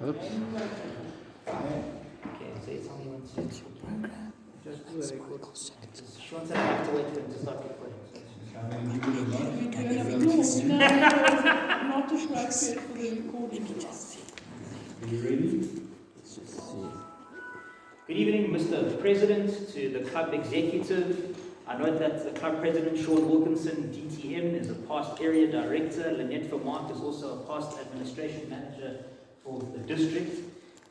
Oops. Okay, so it's only one second. Just do a record. Sean said I have to wait for him to start recording. Not appropriate for the recording. Are you ready? Good evening, Mr. President, to the club executive. I note that the club president, Sean Wilkinson, DTM, is a past area director. Lynette Vermaak is also a past administration manager for the district.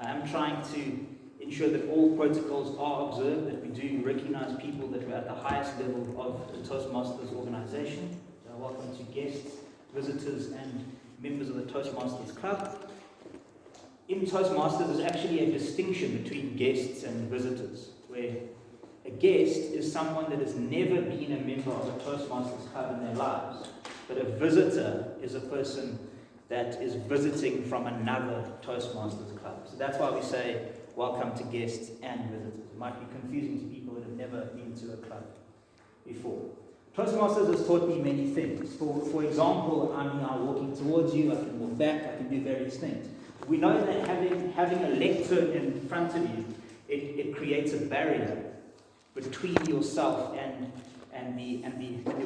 I am trying to ensure that all protocols are observed, that we do recognize people that are at the highest level of the Toastmasters organization. So welcome to guests, visitors, and members of the Toastmasters Club. In Toastmasters, there's actually a distinction between guests and visitors, where a guest is someone that has never been a member of a Toastmasters Club in their lives, but a visitor is a person that is visiting from another Toastmasters Club. So that's why we say welcome to guests and visitors. It might be confusing to people that have never been to a club before. Toastmasters has taught me many things. For example, I'm now walking towards you, I can walk back, I can do various things. We know that having a lectern in front of you, it creates a barrier between yourself and the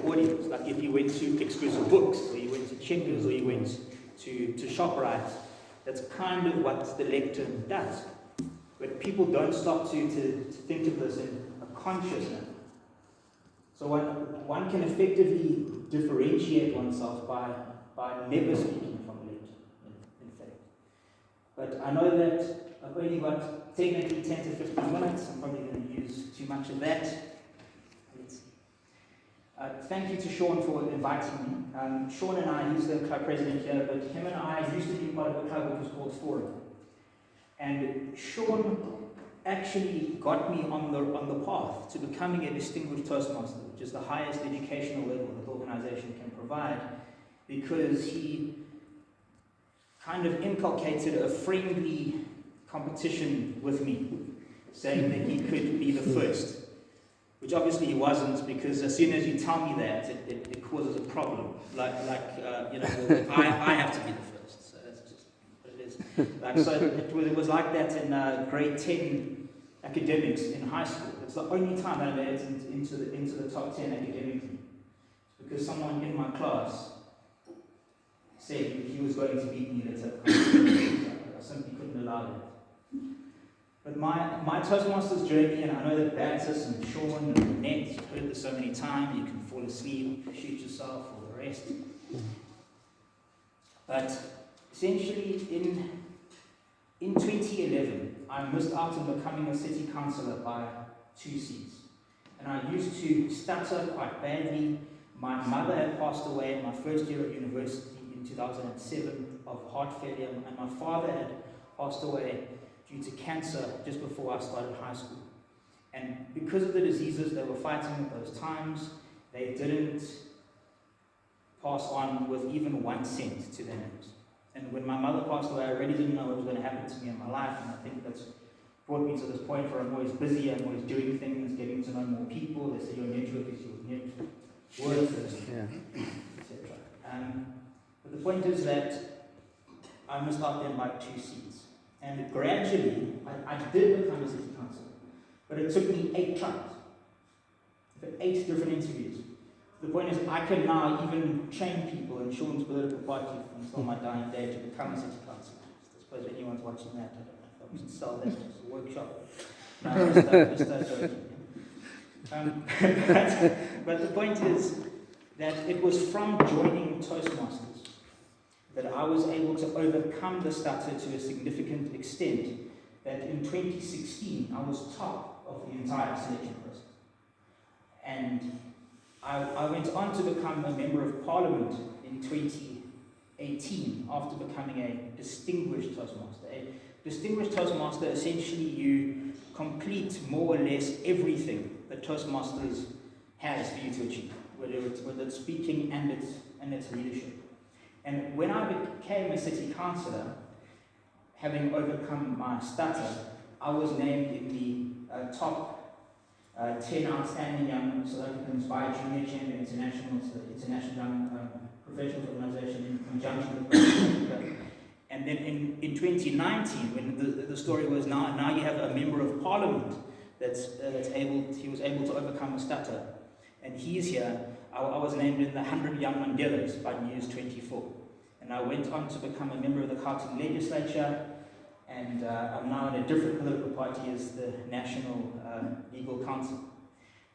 audience. Like if you went to Exclusive Books, or you went to Checkers, or you went to ShopRite, that's kind of what the lectern does. But people don't stop to think of this in a conscious manner. So one can effectively differentiate oneself by never speaking from a lecture, in fact. But I know that I've only got technically 10 to 15 minutes. I'm probably going to use too much of that. Thank you to Sean for inviting me. Sean and I, he's the club president here, but him and I used to be part of a club which was called Forum. And Sean actually got me on the path to becoming a distinguished Toastmaster, which is the highest educational level that the organization can provide, because he kind of inculcated a friendly competition with me, saying that he could be the first, which obviously he wasn't, because as soon as you tell me that, it causes a problem. I have to be the first, so that's just what it is. So it was like that in grade 10 academics in high school. It's the only time I made it into the top 10 academically, because someone in my class said he was going to beat me. That's I simply couldn't allow that. But my Toastmasters journey, and I know that Baptist and Sean and Lynette, you've heard this so many times, you can fall asleep, shoot yourself, or the rest. But essentially, in 2011, I missed out on becoming a city councillor by 2 seats. And I used to stutter quite badly. My mother had passed away in my first year of university in 2007 of heart failure, and my father had passed away due to cancer just before I started high school. And because of the diseases they were fighting at those times, they didn't pass on with even 1 cent to their names. And when my mother passed away, I really didn't know what was going to happen to me in my life, and I think that's brought me to this point where I'm always busy, I'm always doing things, getting to know more people. They say your network is your net worth, etc. But the point is that I missed out then by 2 seats. And gradually, I did become a city councillor, but it took me 8 tries. I've had 8 different interviews. The point is, I can now even train people in Sean's political party until my dying day to become a city councillor. I suppose anyone's watching that, I don't know if I was to sell that as a workshop. No, but the point is that it was from joining Toastmasters that I was able to overcome the stutter to a significant extent, that in 2016 I was top of the entire selection process. And I went on to become a member of parliament in 2018 after becoming a distinguished Toastmaster. A distinguished Toastmaster, essentially you complete more or less everything that Toastmasters has for you to achieve, whether it's speaking and its leadership. And when I became a city councillor, having overcome my stutter, I was named in the top 10 outstanding young South Africans by Junior Chamber International, so the International Young Professionals Organization, in conjunction with South Africa. And And then in 2019, when the story was now you have a member of parliament he was able to overcome a stutter, and he's here. I was named in the 100 Young Mandelas by News 24, and I went on to become a member of the Gauteng legislature, and I'm now in a different political party as the National Legal Council.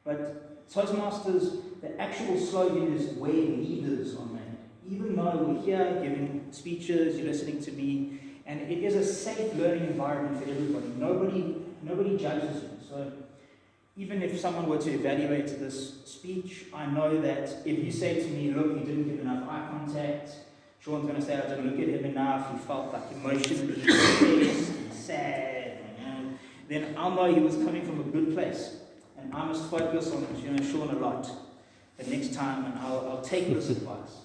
But Toastmasters, the actual slogan is where leaders are made. Even though we're here giving speeches, you're listening to me, and it is a safe learning environment for everybody. Nobody judges you. So even if someone were to evaluate this speech, I know that if you say to me, look, you didn't give enough eye contact, Sean's going to say I didn't look at him enough, he felt like emotionally depressed and sad, then I'll know he was coming from a good place. And I must focus on Sean a lot the next time, and I'll take this advice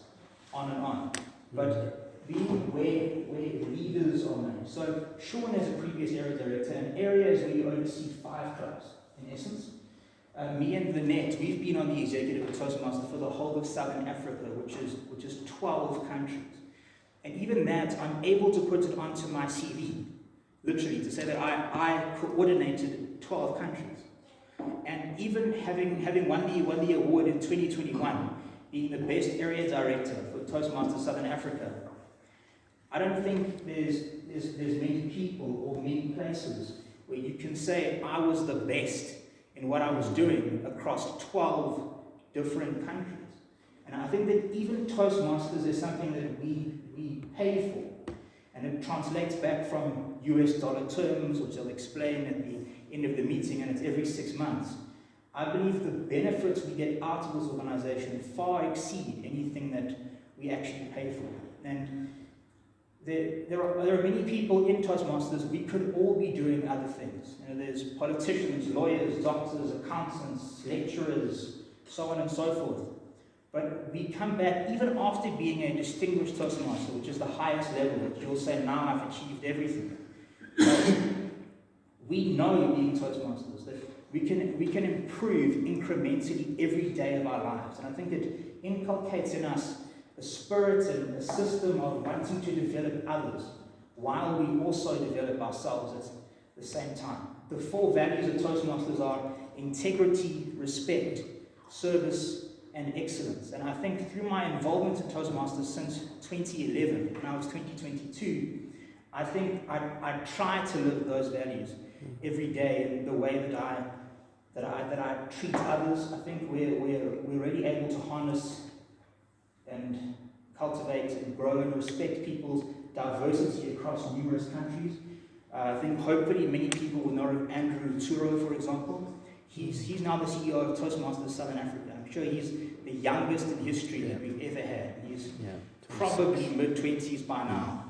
on and on. But being where leaders are made. So Sean is a previous area director, and area is where you oversee 5 clubs, in essence. Me and Lynette, we've been on the executive of Toastmasters for the whole of Southern Africa, which is 12 countries. And even that, I'm able to put it onto my CV, literally, to say that I coordinated 12 countries. And even having won the award in 2021, being the best area director for Toastmasters Southern Africa, I don't think there's many people or many places where you can say I was the best in what I was doing across 12 different countries. And I think that even Toastmasters is something that we pay for. And it translates back from US dollar terms, which I'll explain at the end of the meeting, and it's every 6 months. I believe the benefits we get out of this organization far exceed anything that we actually pay for. And there are many people in Toastmasters. We could all be doing other things. There's politicians, lawyers, doctors, accountants, lecturers, so on and so forth. But we come back, even after being a distinguished Toastmaster, which is the highest level, that you'll say, now I've achieved everything. But we know, being Toastmasters, that we can improve incrementally every day of our lives. And I think it inculcates in us a spirit and a system of wanting to develop others while we also develop ourselves at the same time. The 4 values of Toastmasters are integrity, respect, service, and excellence. And I think through my involvement in Toastmasters since 2011, now it's 2022, I think I try to live those values every day in the way that I treat others. I think we're really able to harness and cultivate and grow and respect people's diversity across numerous countries. I think hopefully many people will know of Andrew Turo, for example. He's now the CEO of Toastmasters Southern Africa. I'm sure he's the youngest in history that we've ever had. He's probably mid-20s by now.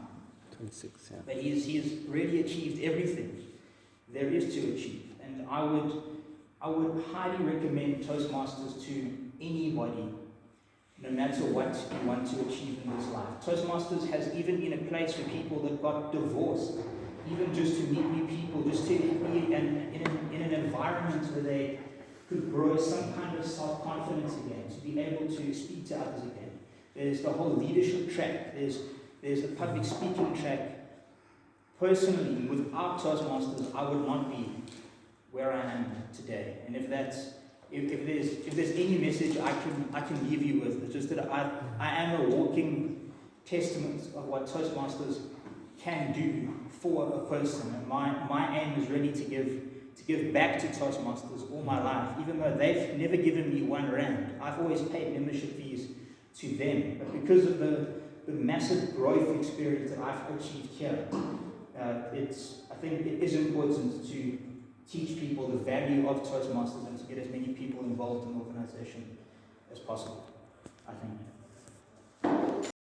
26, yeah. But he's really achieved everything there is to achieve. And I would highly recommend Toastmasters to anybody, no matter what you want to achieve in this life. Toastmasters has even been a place for people that got divorced, even just to meet new people, just to be in an environment where they could grow some kind of self-confidence again, to be able to speak to others again. There's the whole leadership track, there's the public speaking track. Personally, without Toastmasters, I would not be where I am today. And if there's any message I can leave you with, it's just that I am a walking testament of what Toastmasters can do for a person. And my aim is really to give back to Toastmasters all my life, even though they've never given me R1. I've always paid membership fees to them. But because of the massive growth experience that I've achieved here, I think it is important to teach people the value of Toastmasters and to get as many people involved in the organization as possible, I think.